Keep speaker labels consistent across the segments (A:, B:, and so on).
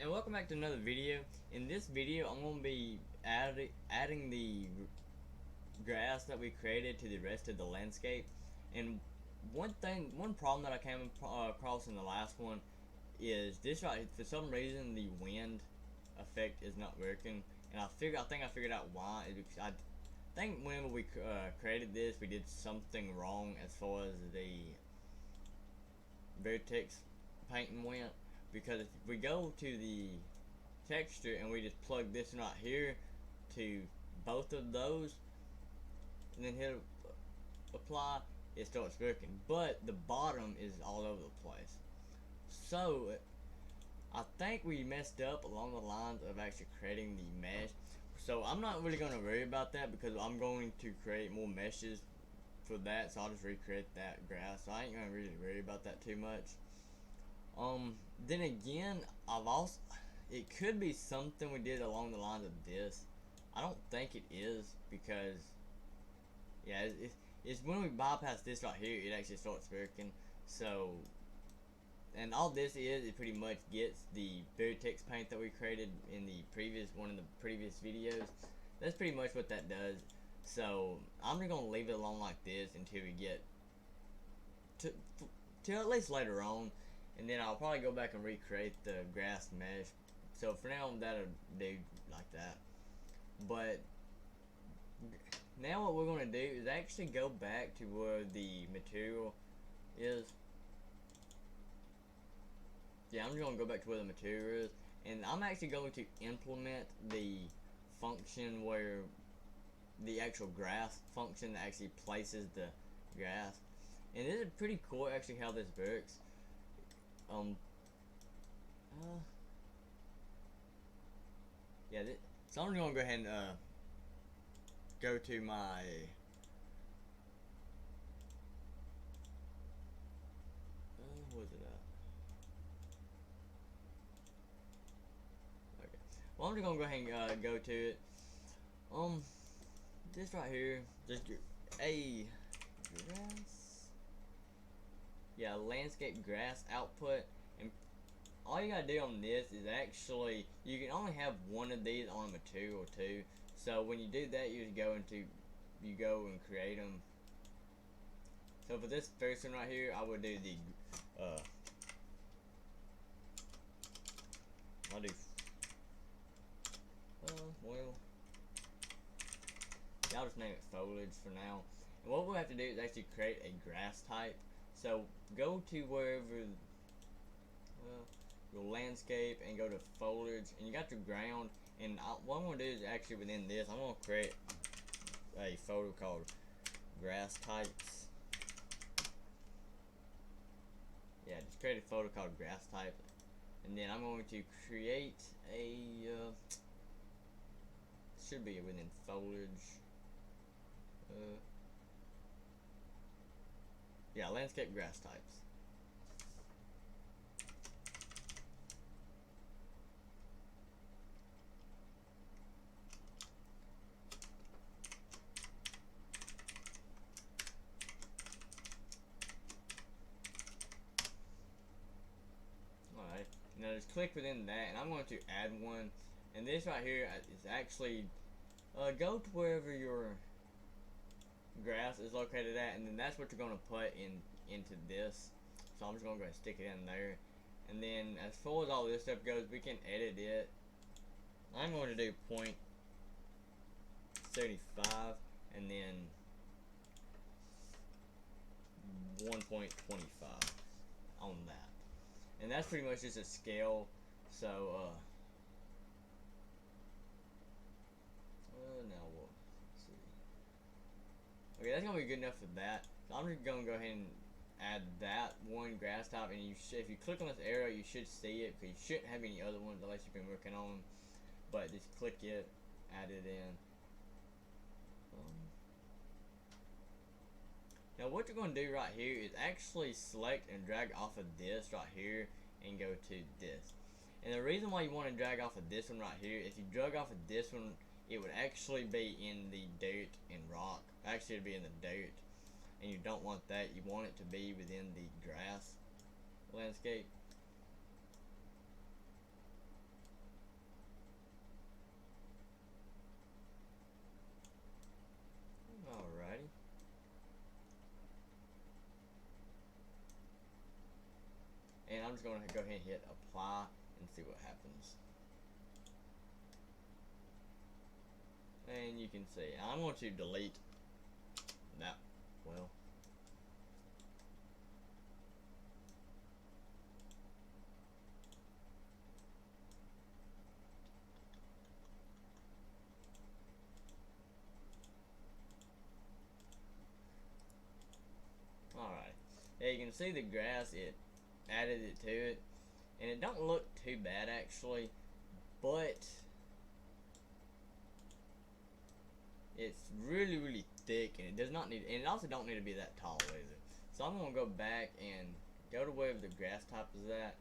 A: And welcome back to another video. In this video, I'm going to be adding the grass that we created to the rest of the landscape. And one problem that I came across in the last one is this right. For some reason, the wind effect is not working, and I think I figured out why. It's because I think whenever we created this, we did something wrong as far as the vertex painting went. Because if we go to the texture and we just plug this right here to both of those and then hit apply, it starts working, but the bottom is all over the place. So I think we messed up along the lines of actually creating the mesh. So I'm not really going to worry about that because I'm going to create more meshes for that, so I'll just recreate that grass. So I ain't going to really worry about that too much. Then again, it could be something we did along the lines of this. I don't think it is because, yeah, it's when we bypass this right here, it actually starts working. So, and all this is, it pretty much gets the vertex paint that we created in the one of the previous videos. That's pretty much what that does. So, I'm just going to leave it alone like this until we get to at least later on. And then I'll probably go back and recreate the grass mesh. So for now, that'll do like that. But now what we're going to do is actually go back to where the material is. Yeah, I'm just going to go back to where the material is. And I'm actually going to implement the function where the actual grass function that actually places the grass. And this is pretty cool actually how this works. Yeah, so I'm gonna go ahead and go to my where's it at? Okay. Well, I'm just gonna go ahead and go to it. This right here, just a grass. Yeah, landscape grass output, and all you gotta do on this is actually, you can only have one of these on a material too. So when you do that, you go and create them. So for this first one right here, I would do the I'll do well, yeah, I'll just name it Foliage for now. And what we'll have to do is actually create a grass type. So go to wherever your landscape and go to Foliage, and you got your ground. And what I'm gonna do is actually within this, I'm gonna create a photo called grass types. Yeah, just create a photo called grass type, and then I'm going to create a should be within Foliage. Yeah, landscape grass types. Alright, now just click within that, and I'm going to add one. And this right here is actually go to wherever your grass is located at, and then that's what you're going to put into this. So I'm just going to go ahead and stick it in there. And then as far as all this stuff goes, we can edit it. I'm going to do 0.75 and then 1.25 on that. And that's pretty much just a scale. So now we'll see. Okay, that's gonna be good enough for that. So I'm just gonna go ahead and add that one grass type, and if you click on this arrow, you should see it, because you shouldn't have any other ones unless you've been working on them. But just click it, add it in. Now what you're going to do right here is actually select and drag off of this right here and go to this. And the reason why you want to drag off of this one right here, if you drag off of this one, it would actually be in the dirt and rock. Actually, it'd be in the dirt, and you don't want that. You want it to be within the grass landscape. just going to go ahead and hit apply and see what happens. And you can see, I'm going to delete that, well. Alright, yeah, you can see the grass, it added it to it, and it don't look too bad actually, but it's really thick, and it does not need, and it also don't need to be that tall either. So I'm gonna go back and go to wherever the grass type is at,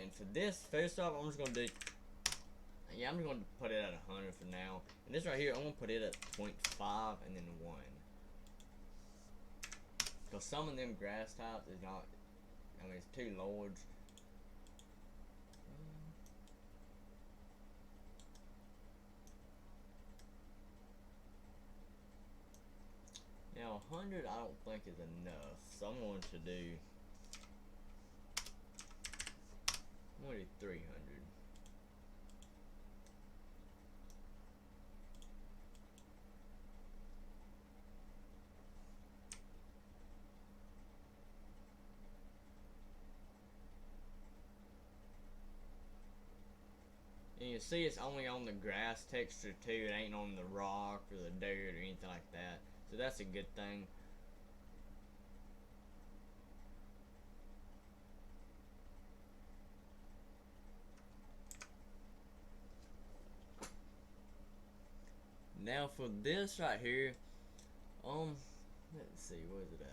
A: and for this, first off, I'm just gonna do, yeah, I'm just gonna put it at 100 for now, and this right here, I'm gonna put it at 0.5 and then 1. Because some of them grass types is not, I mean, it's too large. Now 100 I don't think is enough, so I'm going to do, I'm going to do 300. And you see it's only on the grass texture too, it ain't on the rock or the dirt or anything like that. So that's a good thing. Now for this right here, let's see, where's it at?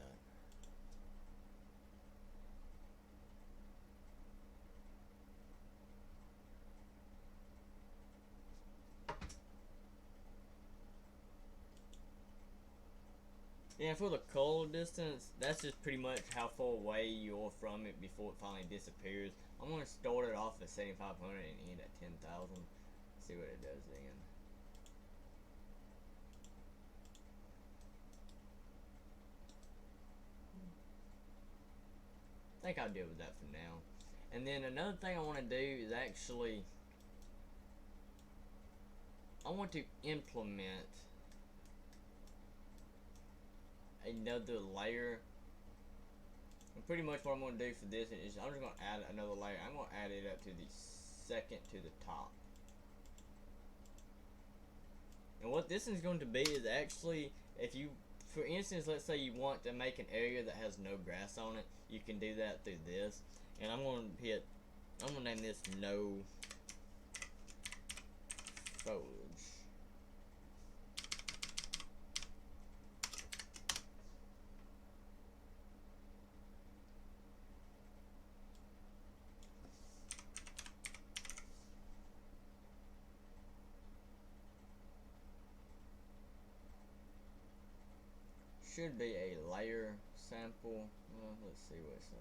A: Yeah, for the color distance, that's just pretty much how far away you're from it before it finally disappears. I'm going to start it off at 7,500 and end at 10,000. See what it does then. I think I'll deal with that for now. And then another thing I want to do is actually, I want to implement another layer. And pretty much what I'm going to do for this is I'm just going to add another layer. I'm going to add it up to the second to the top. And what this is going to be is actually, if you, for instance, let's say you want to make an area that has no grass on it, you can do that through this. And I'm going to name this No Foliage. Should be a layer sample. Let's see what's that.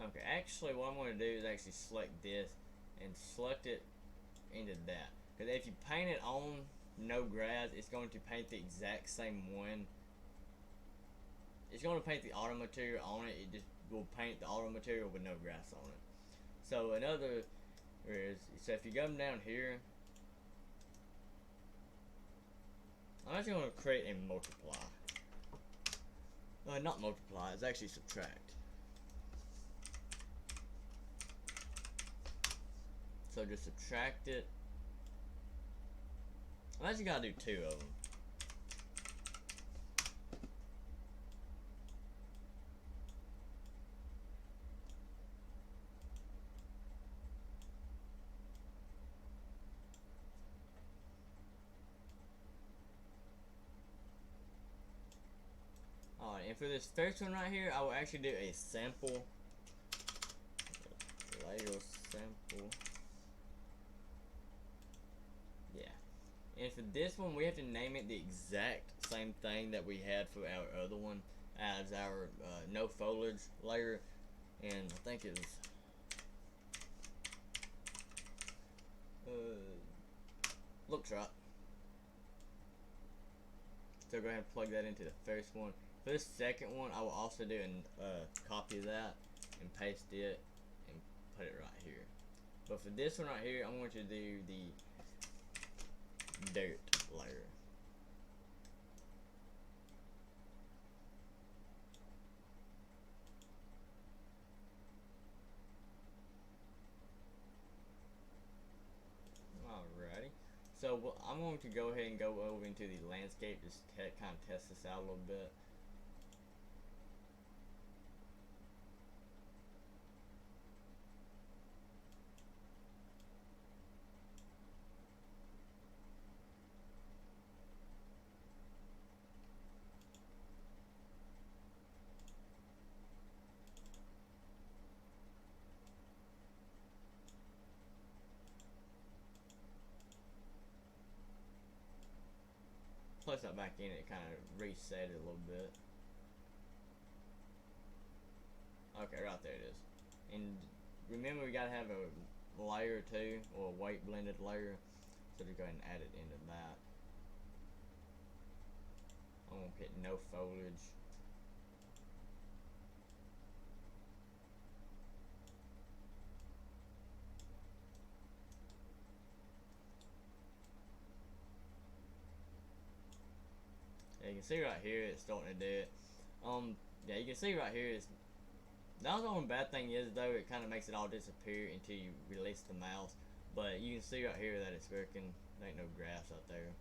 A: Okay, actually what I'm going to do is actually select this and select it into that. Because if you paint it on no grass, it's going to paint the exact same one. It's going to paint the auto material on it. It just will paint the auto material with no grass on it. So another is, so if you come down here, I'm actually going to create a multiply. Not multiply, it's actually subtract. So just subtract it. I actually gotta do 2 of them. Alright, And for this first one right here, I will actually do a sample. Layer sample. Yeah. And for this one, we have to name it the exact same thing that we had for our other one as our no foliage layer. And I think it's looks right. So go ahead and plug that into the first one. For this second one, I will also do a copy of that and paste it and put it right here. But for this one right here, I'm going to do the dirt layer. Alrighty. So I'm going to go ahead and go over into the landscape, just kind of test this out a little bit. Place that back in, it kind of reset it a little bit. Okay, right there it is. And remember, we gotta have a layer too, or a white blended layer. So just go ahead and add it into that. I'm gonna hit no foliage. Yeah, you can see right here it's starting to do it. Yeah, you can see right here it's. Now the only bad thing is though, it kind of makes it all disappear until you release the mouse. But you can see right here that it's working. There ain't no grass out there.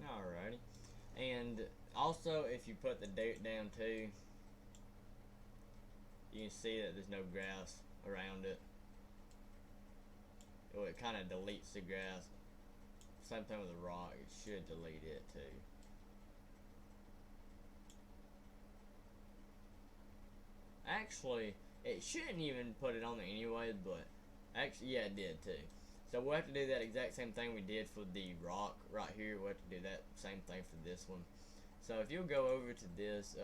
A: Alrighty. And also, if you put the dirt down too, you can see that there's no grass around it. It kind of deletes the grass. Same thing with the rock, it should delete it too. Actually, it shouldn't even put it on there anyway, but actually, yeah, it did too. So we'll have to do that exact same thing we did for the rock right here. We'll have to do that same thing for this one. So if you'll go over to this,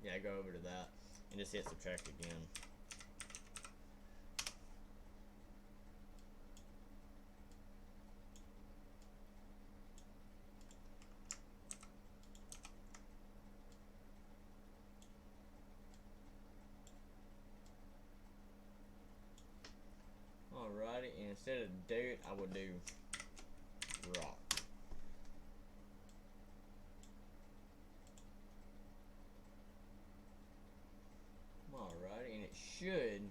A: yeah, go over to that and just hit subtract again. Alrighty, and instead of dirt, I will do rock. Alrighty, and it should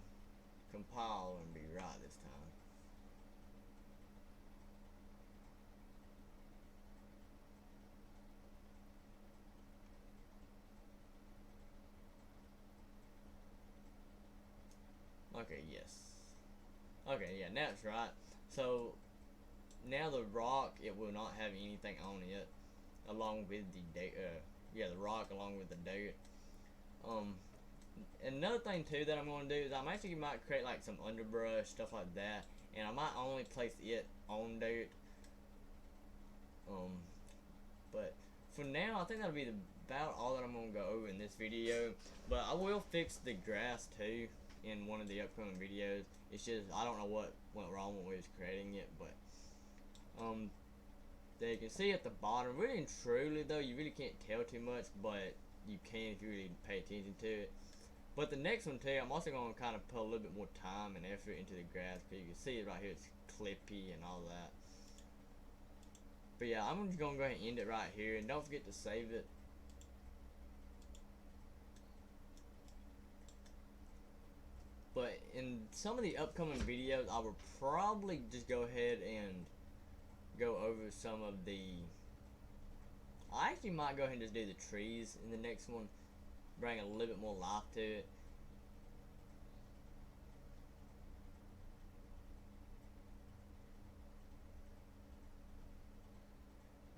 A: compile and be right this time. Okay, yes. Okay, yeah, now it's right. So now the rock, it will not have anything on it, along with the yeah, the rock along with the dirt. Another thing too that I'm gonna do is I'm actually might create like some underbrush stuff like that, and I might only place it on dirt. But for now, I think that'll be about all that I'm gonna go over in this video. But I will fix the grass too in one of the upcoming videos. It's just I don't know what went wrong when we was creating it, but there you can see at the bottom. Really and truly though, you really can't tell too much, but you can if you really pay attention to it. But the next one too, I'm also going to kind of put a little bit more time and effort into the grass, because you can see it right here, it's clippy and all that. But yeah, I'm just going to go ahead and end it right here, and don't forget to save it. But in some of the upcoming videos, I will probably just go ahead and go over some of the. I actually might go ahead and just do the trees in the next one, bring a little bit more life to it.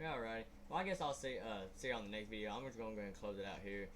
A: Alright. Well, I guess I'll see you on the next video. I'm just gonna go ahead and close it out here.